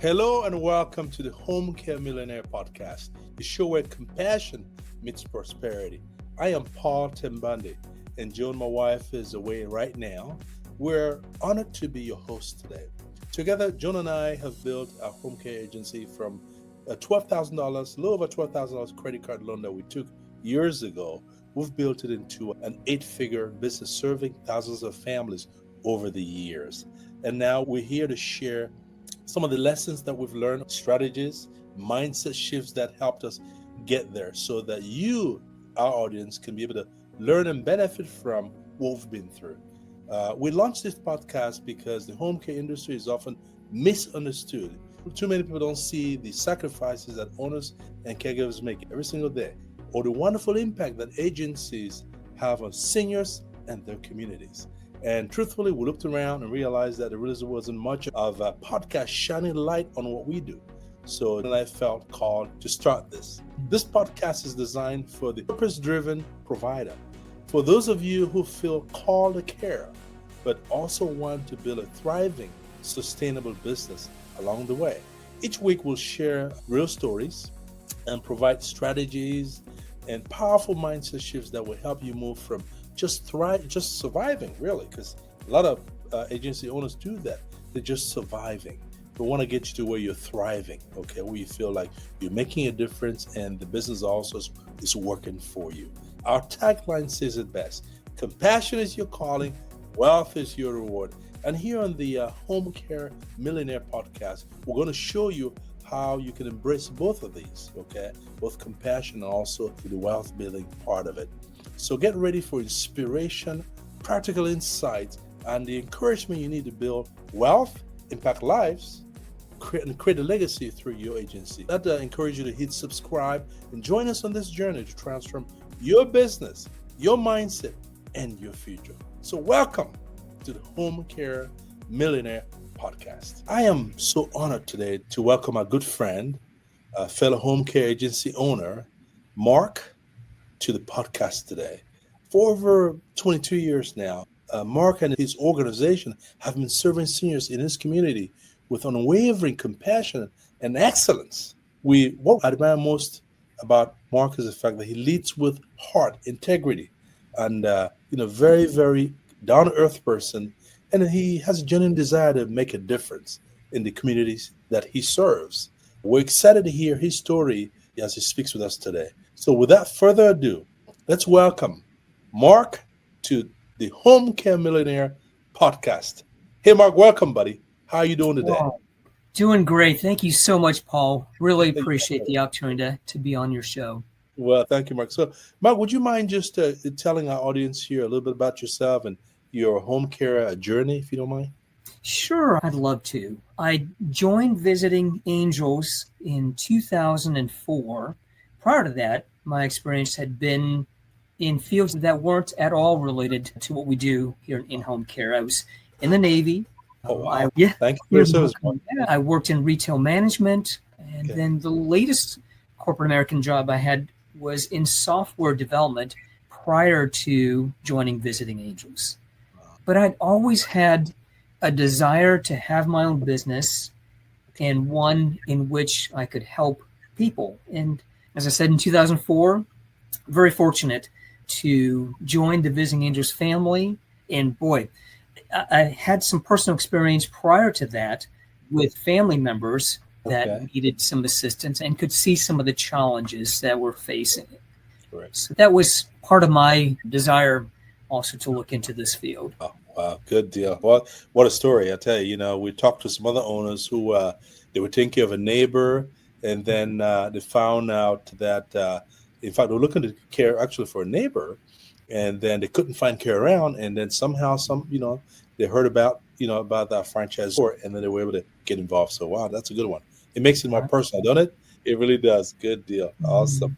Hello and welcome to the Home Care Millionaire Podcast, the show where compassion meets prosperity. I am Paul Tembande, and Joan, my wife, is away right now. We're honored to be your host today. Together, Joan and I have built a home care agency from a $12,000, a little over $12,000 credit card loan that we took years ago. We've built it into an 8-figure business serving thousands of families over the years. And now we're here to share some of the lessons that we've learned, strategies, mindset shifts that helped us get there so that you, our audience, can be able to learn and benefit from what we've been through. We launched this podcast because the home care industry is often misunderstood. Too many people don't see the sacrifices that owners and caregivers make every single day, or the wonderful impact that agencies have on seniors and their communities. And truthfully, we looked around and realized that there really wasn't much of a podcast shining light on what we do. So then I felt called to start this. This podcast is designed for the purpose-driven provider. For those of you who feel called to care, but also want to build a thriving, sustainable business along the way. Each week we'll share real stories and provide strategies and powerful mindset shifts that will help you move from just surviving, really, because a lot of agency owners do that. They're just surviving. We want to get you to where you're thriving, okay, where you feel like you're making a difference and the business also is working for you. Our tagline says it best: compassion is your calling, wealth is your reward. And here on the Home Care Millionaire Podcast, we're going to show you how you can embrace both of these, okay, both compassion and also the wealth building part of it. So get ready for inspiration, practical insights, and the encouragement you need to build wealth, impact lives, create a legacy through your agency. I'd encourage you to hit subscribe and join us on this journey to transform your business, your mindset, and your future. So welcome to the Home Care Millionaire Podcast. I am so honored today to welcome a good friend, a fellow home care agency owner, Mark, to the podcast today. For over 22 years now, Mark and his organization have been serving seniors in his community with unwavering compassion and excellence. What I admire most about Mark is the fact that he leads with heart, integrity, and very, very down-to-earth person, and he has a genuine desire to make a difference in the communities that he serves. We're excited to hear his story as he speaks with us today. So without further ado, let's welcome Mark to the Home Care Millionaire Podcast. Hey, Mark, welcome, buddy. How are you doing today? Wow. Doing great. Thank you so much, Paul. Really appreciate the opportunity to be on your show. Well, thank you, Mark. So, Mark, would you mind just telling our audience here a little bit about yourself and your home care journey, if you don't mind? Sure, I'd love to. I joined Visiting Angels in 2004. Prior to that, my experience had been in fields that weren't at all related to what we do here in home care. I was in the Navy. Oh, wow. Thank you for your service. I worked in retail management. And then the latest corporate American job I had was in software development prior to joining Visiting Angels. But I'd always had a desire to have my own business and one in which I could help people. And as I said, in 2004, very fortunate to join the Visiting Angels family. And boy, I had some personal experience prior to that with family members that needed some assistance and could see some of the challenges that we're facing. Correct. So that was part of my desire also to look into this field. Oh, wow, good deal. Well, what a story. I tell you, we talked to some other owners who they were taking care of a neighbor, and then they found out that, in fact, they were looking to care actually for a neighbor, and then they couldn't find care around, and then somehow they heard about that franchise, and then they were able to get involved. So, wow, that's a good one. It makes it more personal, don't it? It really does. Good deal. Awesome.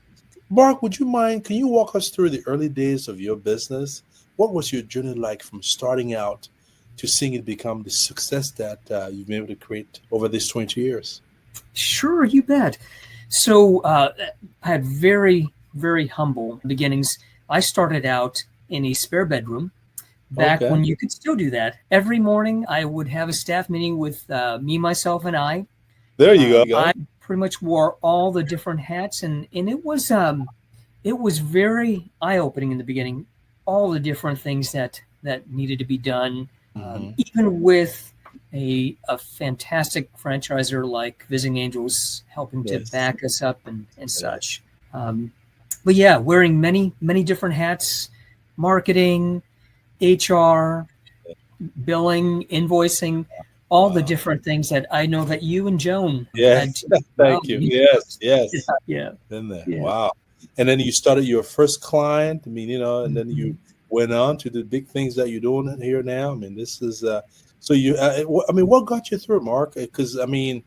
Mark, would you mind, can you walk us through the early days of your business? What was your journey like from starting out to seeing it become the success that you've been able to create over these 22 years? Sure, you bet. So I had very, very humble beginnings. I started out in a spare bedroom back when you could still do that. Every morning I would have a staff meeting with me, myself, and I, There you go. I pretty much wore all the different hats, and it was very eye-opening in the beginning, all the different things that needed to be done, even with a fantastic franchisor like Visiting Angels helping to back us up and such. But yeah, wearing many different hats, marketing, HR, billing, invoicing, all the different things that I know that you and Joan had to. Thank you. Yes. Yeah. In there. Yeah. Wow. And then you started your first client. I mean, and then you went on to the big things that you're doing here now. I mean, this is so you. What got you through, Mark? Because I mean,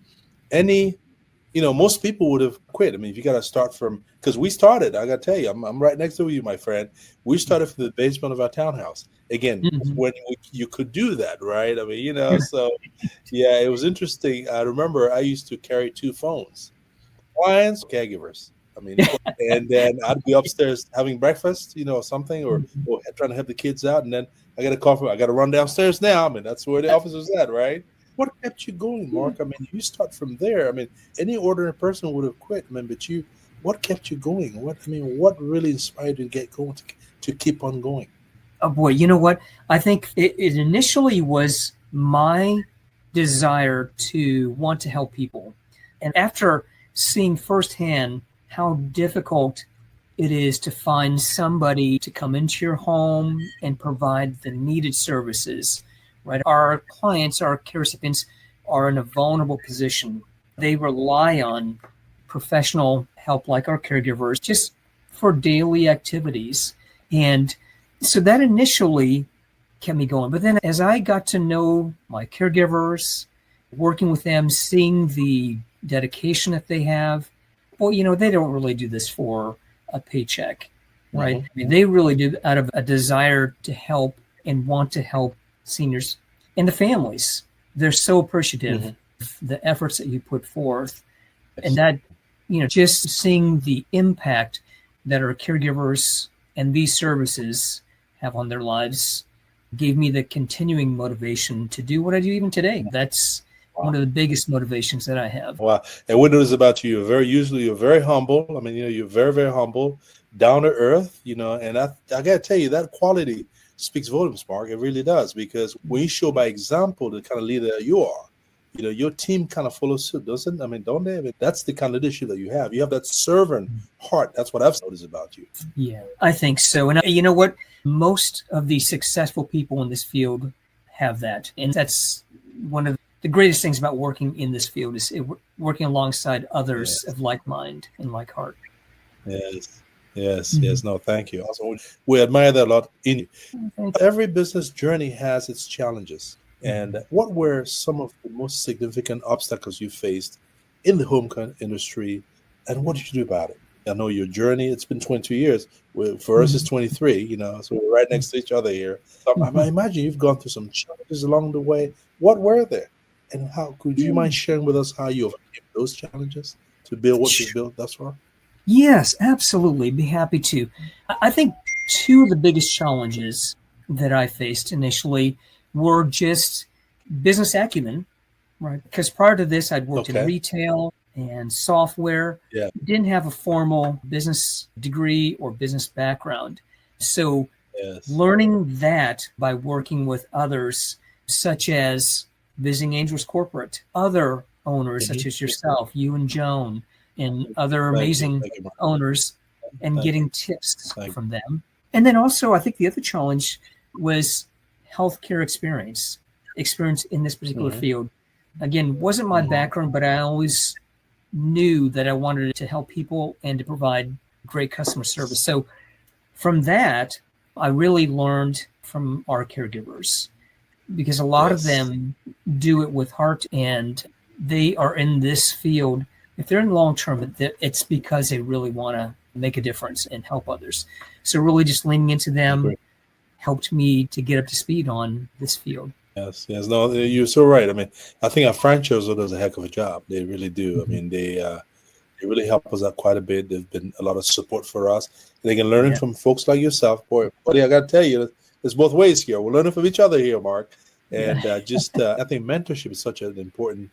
most people would have quit. I mean, if you got to start from, because we started. I got to tell you, I'm right next to you, my friend. We started from the basement of our townhouse. Again, when you could do that, right? I mean, so yeah, it was interesting. I remember I used to carry 2 phones, clients, caregivers. I mean, and then I'd be upstairs having breakfast, something, or trying to help the kids out. And then I got a call I got to run downstairs now. I mean, that's where the office was at, right? What kept you going, Mark? I mean, you start from there. I mean, any ordinary person would have quit. I mean, but what kept you going? What really inspired you to get going, to keep on going? Oh boy, you know what? I think it initially was my desire to want to help people. And after seeing firsthand how difficult it is to find somebody to come into your home and provide the needed services, right? Our clients, our care recipients are in a vulnerable position. They rely on professional help like our caregivers just for daily activities. And so that initially kept me going. But then as I got to know my caregivers, working with them, seeing the dedication that they have, well, they don't really do this for a paycheck, right? I mean, they really do out of a desire to help and want to help seniors and the families. They're so appreciative of the efforts that you put forth. And that, just seeing the impact that our caregivers and these services have on their lives gave me the continuing motivation to do what I do even today. That's one of the biggest motivations that I have. Wow. And what it is about you, you're very humble. I mean, you're very, very humble, down to earth, and I got to tell you, that quality speaks volumes, Mark. It really does, because when you show by example the kind of leader that you are, your team kind of follows suit, doesn't? I mean, don't they? I mean, that's the kind of leadership that you have. You have that servant heart. That's what I've noticed about you. Yeah, I think so. And you know what? Most of the successful people in this field have that. And that's one of the greatest things about working in this field is working alongside others of like mind and like heart. Yes. No, thank you. Also, we admire that a lot in you. Every business journey has its challenges. And what were some of the most significant obstacles you faced in the home care industry, and what did you do about it? I know your journey, it's been 22 years. For us, it's 23, so we're right next to each other here. So I imagine you've gone through some challenges along the way. What were there? And how could you mind sharing with us how you overcame those challenges to build what you've built thus far? Yes, absolutely. Be happy to. I think 2 of the biggest challenges that I faced initially were just business acumen, right? Because prior to this, I'd worked in retail and software. Didn't have a formal business degree or business background. So learning that by working with others, such as Visiting Angels Corporate, other owners such as yourself, you and Joan, and other amazing owners, and getting tips from them. And then also, I think the other challenge was healthcare experience in this particular field. Again, wasn't my background, but I always knew that I wanted to help people and to provide great customer service. So from that, I really learned from our caregivers, because a lot of them do it with heart, and they are in this field. If they're in long term, it's because they really want to make a difference and help others. So really just leaning into them helped me to get up to speed on this field. Yes. No, you're so right. I mean, I think our franchisor does a heck of a job. They really do. I mean, they really help us out quite a bit. They've been a lot of support for us. They can learn from folks like yourself. Boy, buddy, I got to tell you, there's both ways here. We're learning from each other here, Mark. And I think mentorship is such an important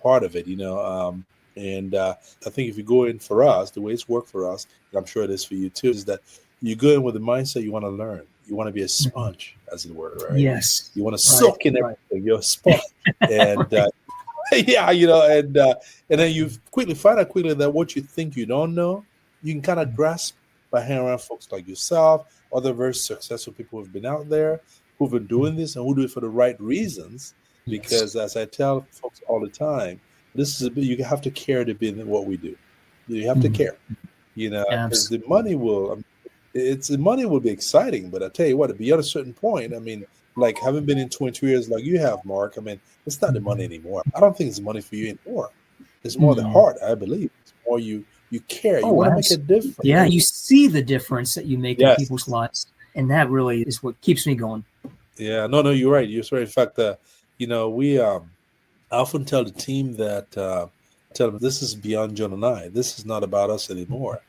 part of it, and I think if you go in for us, the way it's worked for us, and I'm sure it is for you too, is that you go in with the mindset you want to learn. You want to be a sponge, as it were, right? Yes. You want to soak in everything. You're a sponge. And yeah, and then you quickly find out that what you think you don't know, you can kind of grasp by hanging around folks like yourself, other very successful people who've been out there, who've been doing this and who do it for the right reasons. Because as I tell folks all the time, you have to care to be in what we do. You have to care, because the money will be exciting, but I tell you what, beyond a certain point, I mean, like having been in 22 years like you have, Mark, I mean, it's not the money anymore. I don't think it's money for you anymore. It's more the heart, I believe. It's more you care. You want to make a difference. Yeah, you see the difference that you make in people's lives. And that really is what keeps me going. Yeah, no, you're right. You're right. In fact, we I often tell the team that, tell them this is beyond John and I. This is not about us anymore.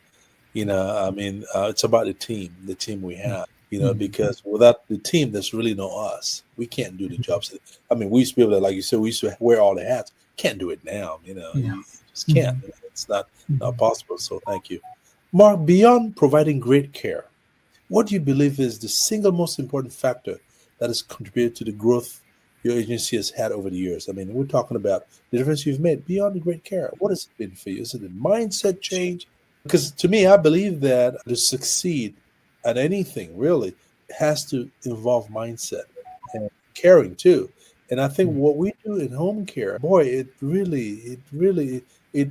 It's about the team we have. Because without the team, there's really no us. We can't do the jobs. I mean, we used to be able to, like you said, we used to wear all the hats. Can't do it now. You just can't. It's not possible. So thank you. Mark, beyond providing great care, what do you believe is the single most important factor that has contributed to the growth your agency has had over the years? I mean, we're talking about the difference you've made beyond the great care. What has it been for you? Is it a mindset change? Because to me, I believe that to succeed at anything really has to involve mindset and caring too. And I think what we do in home care, boy, it really,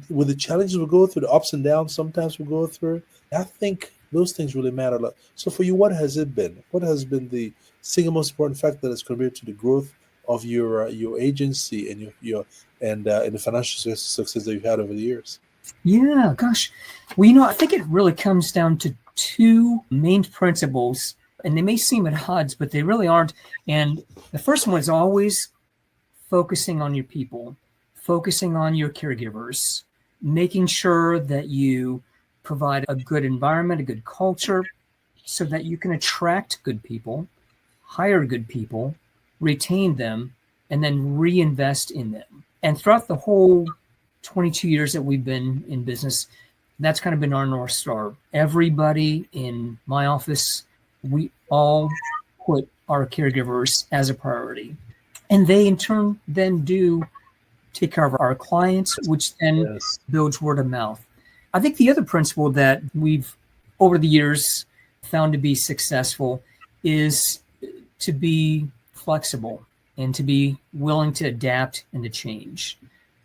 with the challenges we go through, the ups and downs sometimes we go through, I think those things really matter a lot. So for you, what has it been? What has been the single most important factor that has contributed to the growth of your agency and and the financial success that you've had over the years? Yeah, gosh. Well, I think it really comes down to two main principles, and they may seem at odds, but they really aren't. And the first one is always focusing on your people, focusing on your caregivers, making sure that you provide a good environment, a good culture, so that you can attract good people, hire good people, retain them, and then reinvest in them. And throughout the whole 22 years that we've been in business, that's kind of been our North Star. Everybody in my office, we all put our caregivers as a priority. And they in turn then do take care of our clients, which then builds word of mouth. I think the other principle that we've over the years found to be successful is to be flexible and to be willing to adapt and to change.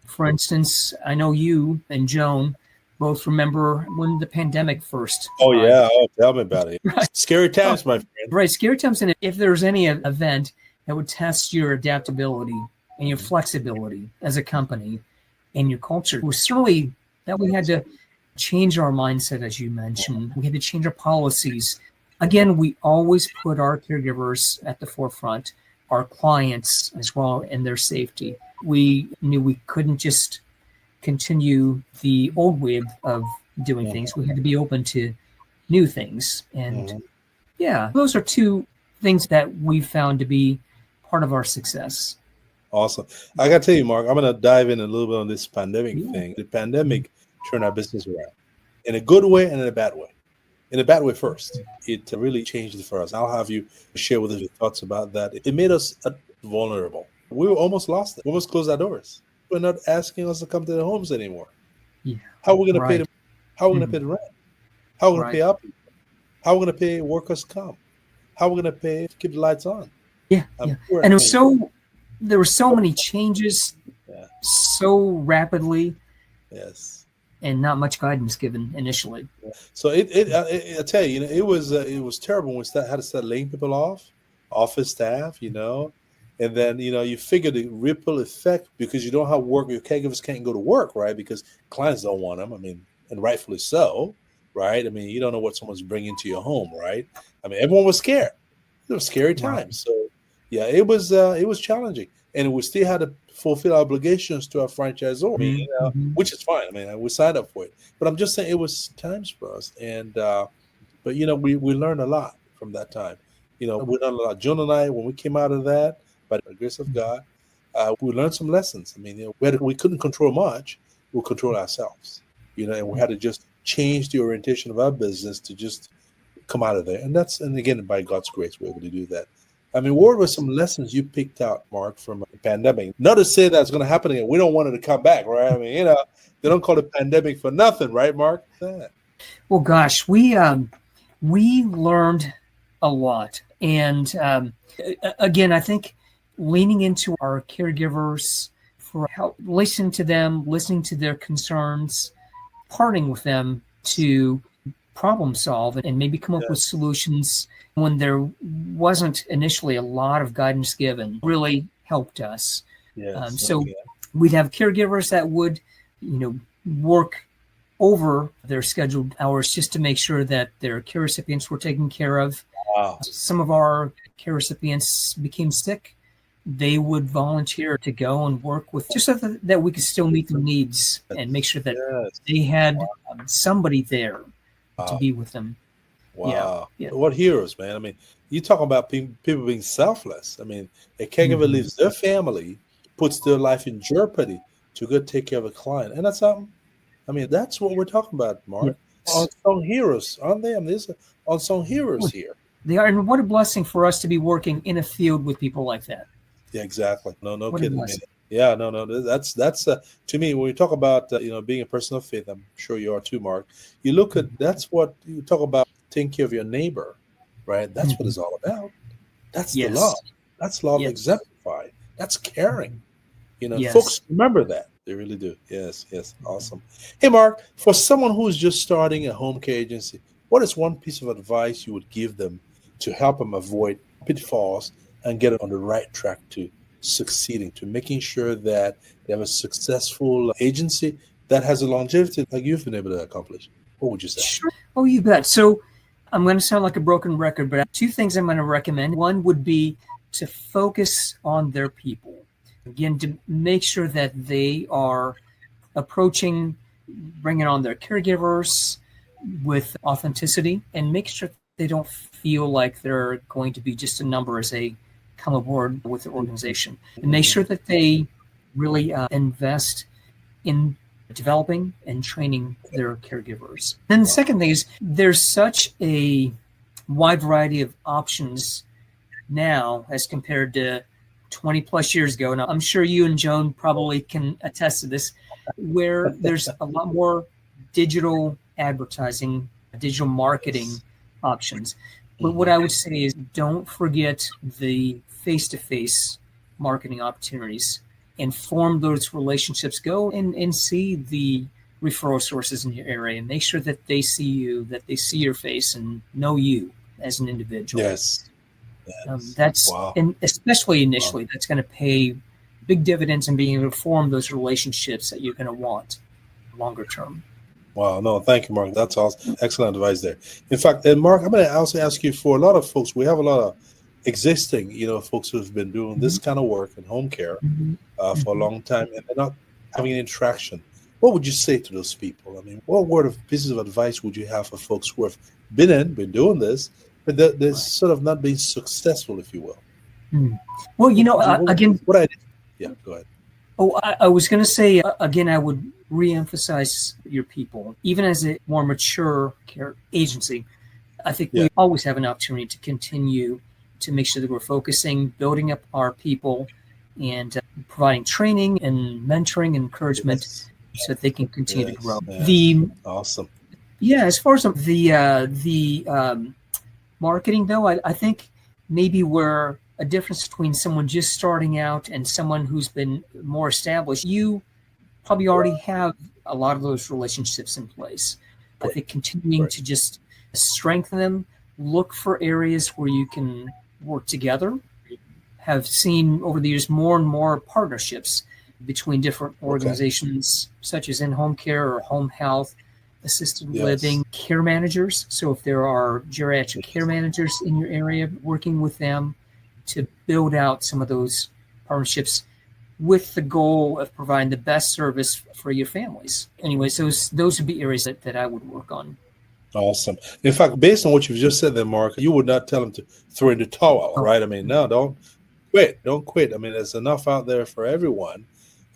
For instance, I know you and Joan both remember when the pandemic first. Oh, yeah. Oh, tell me about it. Right. Scary times, my friend. Right. Scary times. And if there's any event that would test your adaptability and your flexibility as a company and your culture, it was certainly that we had to change our mindset, as you mentioned. We had to change our policies. Again, we always put our caregivers at the forefront, our clients as well, and their safety. We knew we couldn't just continue the old way of doing things. We had to be open to new things. And those are two things that we found to be part of our success. Awesome. I got to tell you, Mark, I'm going to dive in a little bit on this pandemic thing. The pandemic turned our business around in a good way and in a bad way. In a bad way first. It really changed it for us. I'll have you share with us your thoughts about that. It made us vulnerable. We were almost lost it. We almost closed our doors. We're not asking us to come to their homes anymore. Yeah. How are we going to pay them? How are we going to pay the rent? How are we going to pay our people? How are we going to pay workers' comp? How are we going to pay to keep the lights on? Yeah. And there were so many changes so rapidly. Yes. And not much guidance given initially. So I tell you, it was terrible when we had to start laying people off, office staff, and then, you figure the ripple effect because you don't have work. Your caregivers can't go to work, right? Because clients don't want them. I mean, and rightfully so, right? I mean, you don't know what someone's bringing to your home, right? I mean, everyone was scared. It was scary times. So, yeah, it was challenging. And we still had to fulfill our obligations to our franchisor, which is fine. I mean, we signed up for it. But I'm just saying it was times for us. And, but, we learned a lot from that time. We learned a lot. Joan and I, when we came out of that, by the grace of God, we learned some lessons. I mean, we couldn't control much, we'll control ourselves, and we had to just change the orientation of our business to just come out of there. And again, by God's grace, we're able to do that. I mean, what were some lessons you picked out, Mark, from the pandemic? Not to say that's going to happen again. We don't want it to come back, right? I mean, they don't call it pandemic for nothing, right, Mark? Well, gosh, we learned a lot. And again, I think leaning into our caregivers for help, listening to them, listening to their concerns, partnering with them to problem solve and maybe come up with solutions when there wasn't initially a lot of guidance given really helped us. So we'd have caregivers that would, work over their scheduled hours just to make sure that their care recipients were taken care of. Wow. Some of our care recipients became sick. They would volunteer to go and work with just so that we could still meet their needs and make sure that they had somebody there to be with them. Wow. Yeah. What heroes, man. I mean, you talk about people being selfless. I mean, a caregiver leaves their family, puts their life in jeopardy to go take care of a client. And that's something. I mean, that's what we're talking about, Mark. Yes. Unsung heroes, aren't they? I mean, there's unsung heroes here. They are. And what a blessing for us to be working in a field with people like that. Yeah, exactly. No kidding. Yeah, no. That's to me, when you talk about, being a person of faith, I'm sure you are too, Mark. You look at, that's what you talk about, taking care of your neighbor, right? That's what it's all about. That's the love. That's love exemplified. That's caring. Folks remember that. They really do. Yes. Awesome. Hey, Mark, for someone who's just starting a home care agency, what is one piece of advice you would give them to help them avoid pitfalls and get on the right track to succeeding, to making sure that they have a successful agency that has a longevity like you've been able to accomplish? What would you say? Sure. Oh, you bet. So I'm going to sound like a broken record, but two things I'm going to recommend. One would be to focus on their people. Again, to make sure that they are approaching, bringing on their caregivers with authenticity, and make sure they don't feel like they're going to be just a number as they come aboard with the organization. And make sure that they really invest in developing and training their caregivers. Then the second thing is there's such a wide variety of options now as compared to 20 plus years ago. Now, I'm sure you and Joan probably can attest to this, where there's a lot more digital advertising, digital marketing options. But what I would say is don't forget the face-to-face marketing opportunities and form those relationships. Go and see the referral sources in your area and make sure that they see you, that they see your face and know you as an individual. Yes. That's and especially initially, that's going to pay big dividends in being able to form those relationships that you're going to want longer term. Wow. No, thank you, Mark. That's awesome. Excellent advice there. In fact, and Mark, I'm going to also ask you, for a lot of folks, we have a lot of existing, folks who've been doing this kind of work in home care for a long time, and they're not having any traction. What would you say to those people? I mean, what pieces of advice would you have for folks who have been doing this, but they're sort of not being successful, if you will? Well, again, go ahead. Oh, I was going to say, again, I would reemphasize your people. Even as a more mature care agency, I think we always have an opportunity to continue to make sure that we're focusing, building up our people, and providing training and mentoring and encouragement so that they can continue to grow. Awesome. Yeah, as far as the marketing, though, I think maybe we're a difference between someone just starting out and someone who's been more established. You probably already have a lot of those relationships in place. I think continuing to just strengthen them, look for areas where you can work together. Have seen over the years more and more partnerships between different organizations, such as in-home care or home health, assisted living, care managers. So if there are geriatric care managers in your area, working with them to build out some of those partnerships with the goal of providing the best service for your families. Anyways, those would be areas that I would work on. Awesome. In fact, based on what you've just said there, Mark, you would not tell them to throw in the towel, right? I mean, no, don't quit. Don't quit. I mean, there's enough out there for everyone.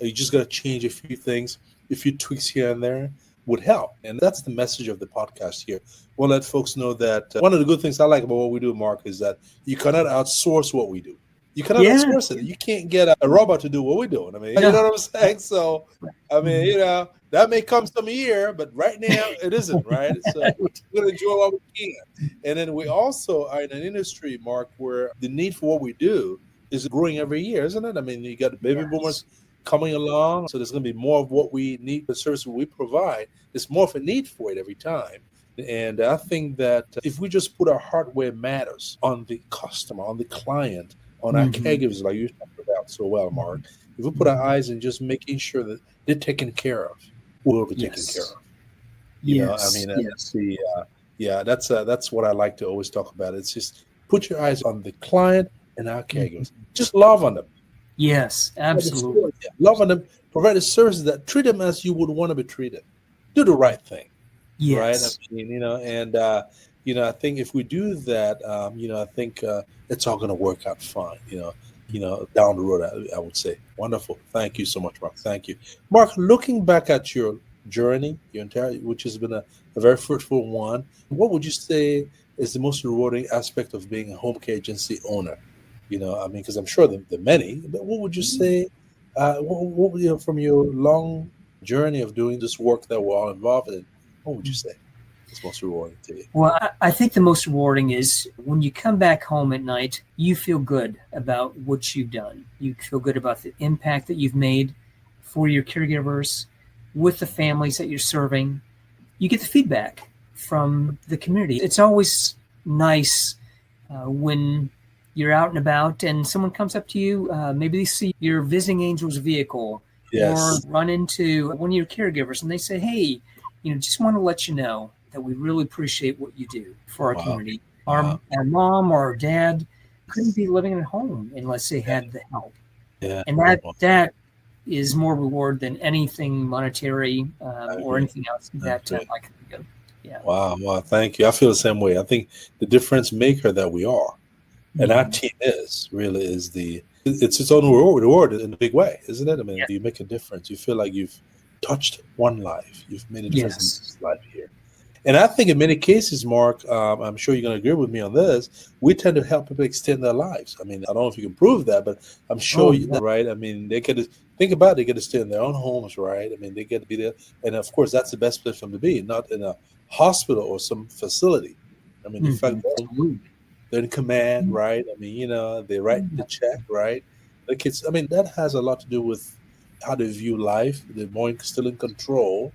You just got to change a few things. A few tweaks here and there would help. And that's the message of the podcast here. We'll let folks know that one of the good things I like about what we do, Mark, is that you cannot outsource what we do. You cannot outsource it. You can't get a robot to do what we're doing. I mean, you know what I'm saying? So, I mean, you know, that may come some year, but right now it isn't, right? So we're going to enjoy what we can. And then we also are in an industry, Mark, where the need for what we do is growing every year, isn't it? I mean, you got the baby boomers coming along, so there's going to be more of what we need, the service we provide. There's more of a need for it every time. And I think that if we just put our heart where it matters, on the customer, on the client, on our caregivers, like you talked about so well, Mark, if we put our eyes in just making sure that they're taken care of, we'll be taken care of. You know, I mean, that's what I like to always talk about. It's just put your eyes on the client and our caregivers. Just love on them. Yes, absolutely. Love on them. Provide the services that treat them as you would want to be treated. Do the right thing. Yes. Right. I mean, you know, and you know, I think if we do that, you know, I think it's all going to work out fine. You know, down the road, I would say. Wonderful. Thank you so much, Mark. Thank you, Mark. Looking back at your journey, your entire, which has been a very fruitful one, what would you say is the most rewarding aspect of being a home care agency owner? You know, I mean, because I'm sure there are many, but what would you say, what you know, from your long journey of doing this work that we're all involved in, what would you say is most rewarding to you? Well, I think the most rewarding is when you come back home at night, you feel good about what you've done. You feel good about the impact that you've made for your caregivers, with the families that you're serving. You get the feedback from the community. It's always nice when you're out and about and someone comes up to you, maybe they see your visiting angel's vehicle or run into one of your caregivers and they say, hey, you know, just want to let you know that we really appreciate what you do for our community. Our mom or our dad couldn't be living at home unless they had the help. And that is more reward than anything monetary or anything else that I can think of. Wow, thank you. I feel the same way. I think the difference maker that we are, and our team is it's its own reward in a big way, isn't it? I mean, you make a difference. You feel like you've touched one life. You've made a difference in this life here. And I think in many cases, Mark, I'm sure you're going to agree with me on this, we tend to help people extend their lives. I mean, I don't know if you can prove that, but I'm sure that, right? I mean, they get to think about it, they get to stay in their own homes, right? I mean, they get to be there. And of course, that's the best place for them to be, not in a hospital or some facility. I mean, in fact, they're in command, right? I mean, you know, they write the check, right? The kids, I mean, that has a lot to do with how they view life. They're more still in control.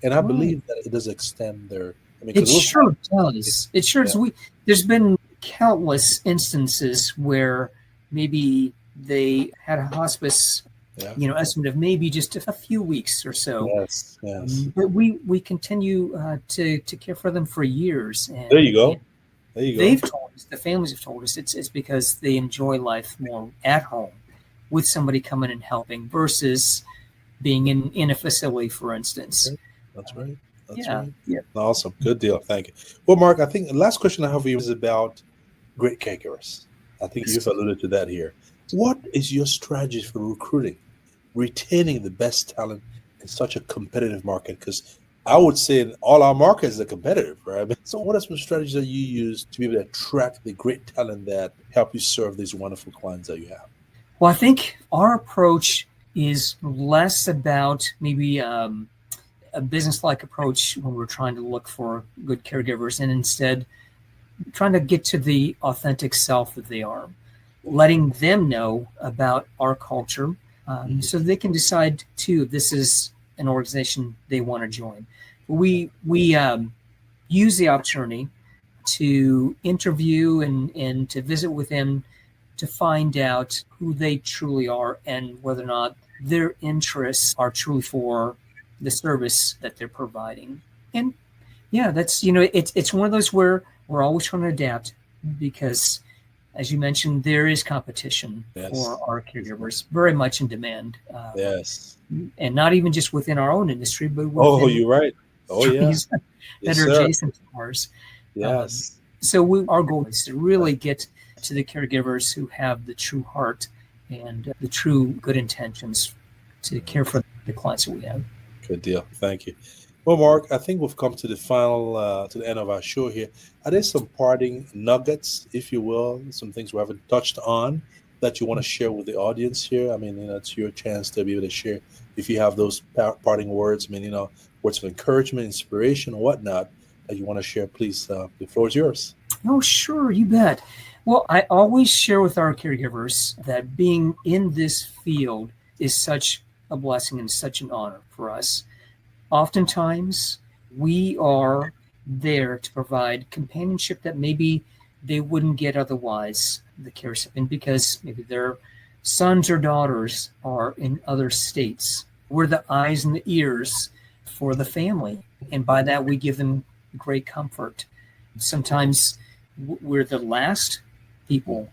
And I believe that it does extend their. I mean, it sure does. It sure does. There's been countless instances where maybe they had a hospice, you know, estimate of maybe just a few weeks or so. Yes. But we continue to care for them for years. And, there you go. They've told us, the families have told us, it's because they enjoy life more at home with somebody coming and helping versus being in a facility, for instance. That's right. That's right. Yeah. Awesome. Good deal. Thank you. Well, Mark, I think the last question I have for you is about great caregivers. I think you've alluded to that here. What is your strategy for recruiting, retaining the best talent in such a competitive market? Because I would say all our markets are competitive, right? So what are some strategies that you use to be able to attract the great talent that help you serve these wonderful clients that you have? Well, I think our approach is less about maybe a business-like approach when we're trying to look for good caregivers, and instead trying to get to the authentic self that they are, letting them know about our culture so they can decide too if this is an organization they want to join. We use the opportunity to interview and to visit with them to find out who they truly are and whether or not their interests are truly for the service that they're providing. And that's, you know, it's one of those where we're always trying to adapt because, as you mentioned, there is competition for our caregivers, very much in demand. And not even just within our own industry, but within you're right. that are adjacent to ours. Yes. So our goal is to really get to the caregivers who have the true heart and the true good intentions to care for the clients that we have. Good deal. Thank you. Well, Mark, I think we've come to the end of our show here. Are there some parting nuggets, if you will, some things we haven't touched on that you want to share with the audience here? I mean, it's your chance to be able to share if you have those parting words. I mean, words of encouragement, inspiration, or whatnot that you want to share. Please, the floor is yours. Oh, sure, you bet. Well, I always share with our caregivers that being in this field is such a blessing and such an honor for us. Oftentimes, we are there to provide companionship that maybe they wouldn't get otherwise, the care recipient, because maybe their sons or daughters are in other states. We're the eyes and the ears for the family, and by that we give them great comfort. Sometimes we're the last people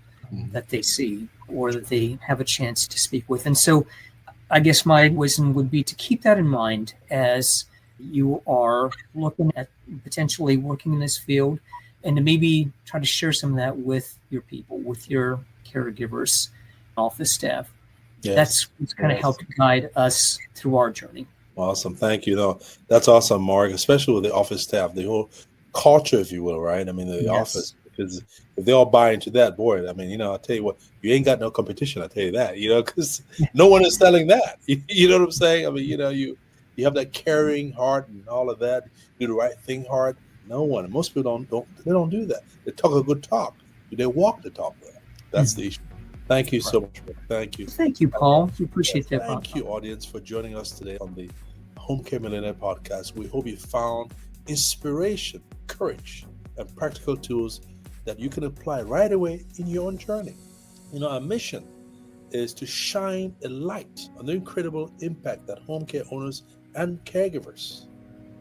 that they see or that they have a chance to speak with. And so I guess my wisdom would be to keep that in mind as you are looking at potentially working in this field, and to maybe try to share some of that with your people, with your caregivers, office staff. Yes. That's what's kind of helped guide us through our journey. Awesome. Thank you. No, that's awesome, Mark, especially with the office staff, the whole culture, if you will, right? I mean, the office, because if they all buy into that, boy, I mean, I'll tell you what, you ain't got no competition, I'll tell you that, because no one is selling that. You know what I'm saying? I mean, you have that caring heart and all of that, do the right thing heart. No one. Most people don't do that. They talk a good talk. They walk the talk there. That's the issue. Thank you so much. Thank you. Thank you, Paul. We appreciate that. Thank you, audience, for joining us today on the Home Care Millionaire Podcast. We hope you found inspiration, courage, and practical tools that you can apply right away in your own journey. Our mission is to shine a light on the incredible impact that home care owners and caregivers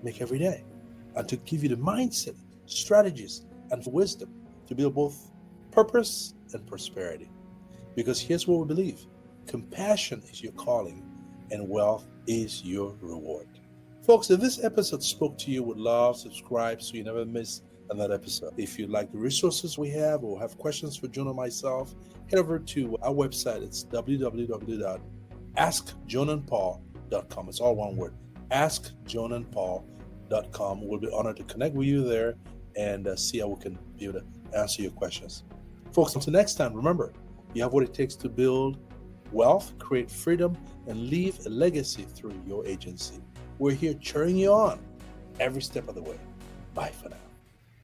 make every day, and to give you the mindset, strategies, and wisdom to build both purpose and prosperity. Because here's what we believe: compassion is your calling, and wealth is your reward. Folks, if this episode spoke to you, would love subscribe so you never miss another episode. If you like the resources we have or have questions for Joan or myself, head over to our website. It's www.askjoanandpaul.com. It's all one word, askjoanandpaul.com. We'll be honored to connect with you there and see how we can be able to answer your questions. Folks, until next time, remember, you have what it takes to build wealth, create freedom, and leave a legacy through your agency. We're here cheering you on every step of the way. Bye for now.